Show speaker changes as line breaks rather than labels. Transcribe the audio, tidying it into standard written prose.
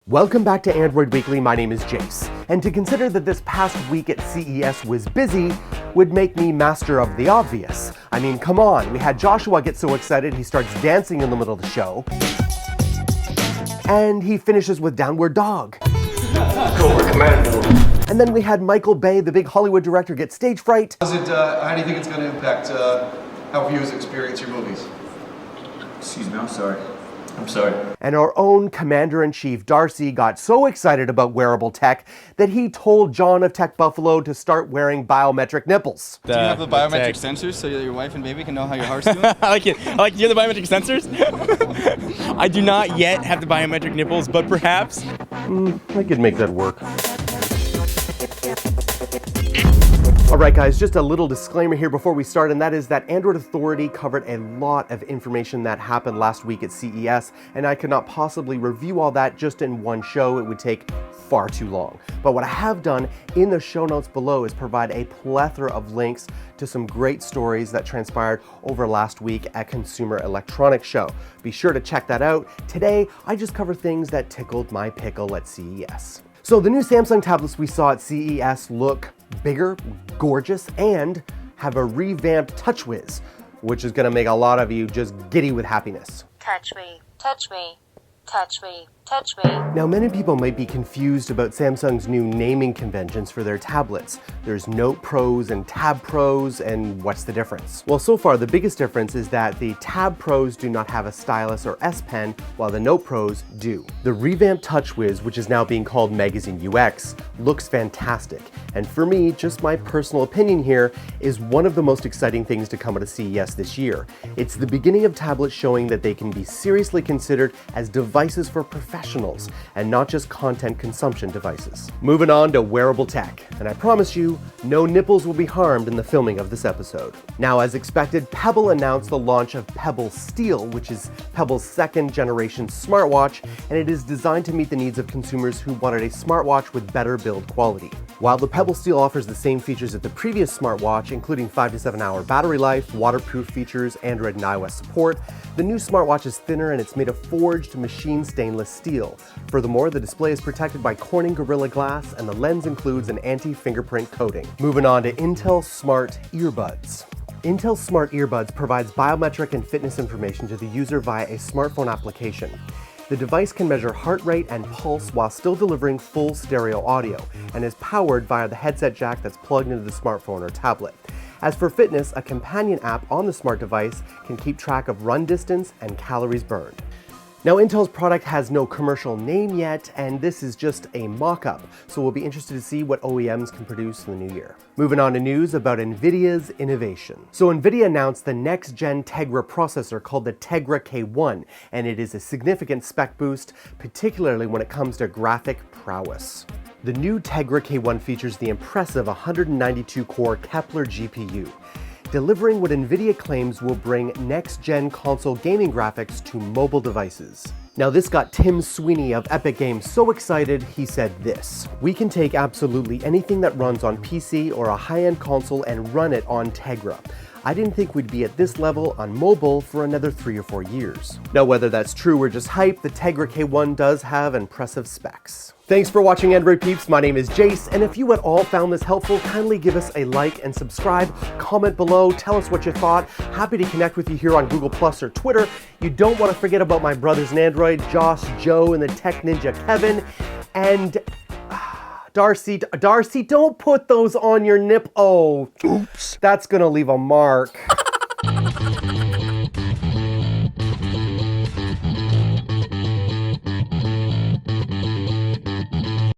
Welcome back to Android Weekly. My name is Jayce. And to consider that this past week at CES was busy would make me master of the obvious. I mean, come on, we had Joshua get so excited he starts dancing in the middle of the show. And he finishes with Downward Dog. And then we had Michael Bay, the big Hollywood director, get stage fright.
How do you think it's going to impact how viewers experience your movies?
Excuse me, I'm sorry.
And our own Commander-in-Chief Darcy got so excited about wearable tech that he told John of Tech Buffalo to start wearing biometric nipples.
Do you have the biometric sensors so that your wife and baby can know how your heart's doing?
I like it. You have the biometric sensors? I do not yet have the biometric nipples, but perhaps.
I could make that work. Alright guys, just a little disclaimer here before we start, and that is that Android Authority covered a lot of information that happened last week at CES, and I could not possibly review all that just in one show. It would take far too long. But what I have done in the show notes below is provide a plethora of links to some great stories that transpired over last week at Consumer Electronics Show. Be sure to check that out. Today, I just cover things that tickled my pickle at CES. So the new Samsung tablets we saw at CES look bigger, gorgeous, and have a revamped TouchWiz, which is going to make a lot of you just giddy with happiness.
Touch me, touch me, touch me, touch me.
Now, many people might be confused about Samsung's new naming conventions for their tablets. There's Note Pros and Tab Pros, and what's the difference? Well, so far, the biggest difference is that the Tab Pros do not have a stylus or S Pen, while the Note Pros do. The revamped TouchWiz, which is now being called Magazine UX, looks fantastic. And for me, just my personal opinion here, is one of the most exciting things to come out of CES this year. It's the beginning of tablets showing that they can be seriously considered as devices for professionals and not just content consumption devices. Moving on to wearable tech, and I promise you, no nipples will be harmed in the filming of this episode. Now, as expected, Pebble announced the launch of Pebble Steel, which is Pebble's second generation smartwatch, and it is designed to meet the needs of consumers who wanted a smartwatch with better build quality. While the Pebble Steel offers the same features as the previous smartwatch, including 5 to 7 hour battery life, waterproof features, Android and iOS support, the new smartwatch is thinner and it's made of forged machine stainless steel. Furthermore, the display is protected by Corning Gorilla Glass and the lens includes an anti-fingerprint coating. Moving on to Intel Smart Earbuds. Intel Smart Earbuds provides biometric and fitness information to the user via a smartphone application. The device can measure heart rate and pulse while still delivering full stereo audio and is powered via the headset jack that's plugged into the smartphone or tablet. As for fitness, a companion app on the smart device can keep track of run distance and calories burned. Now, Intel's product has no commercial name yet, and this is just a mock-up, so we'll be interested to see what OEMs can produce in the new year. Moving on to news about Nvidia's innovation. So Nvidia announced the next-gen Tegra processor called the Tegra K1, and it is a significant spec boost, particularly when it comes to graphic prowess. The new Tegra K1 features the impressive 192-core Kepler GPU, delivering what Nvidia claims will bring next-gen console gaming graphics to mobile devices. Now, this got Tim Sweeney of Epic Games so excited, he said this: "We can take absolutely anything that runs on PC or a high-end console and run it on Tegra. I didn't think we'd be at this level on mobile for another 3 or 4 years." Now, whether that's true or just hype, the Tegra K1 does have impressive specs. Thanks for watching, Android peeps. My name is Jayce, and if you at all found this helpful, kindly give us a like and subscribe. Comment below, tell us what you thought. Happy to connect with you here on Google Plus or Twitter. You don't want to forget about my brothers in Android, Josh, Joe, and the Tech Ninja Kevin. And Darcy, don't put those on your nip. Oh, oops. That's gonna leave a mark.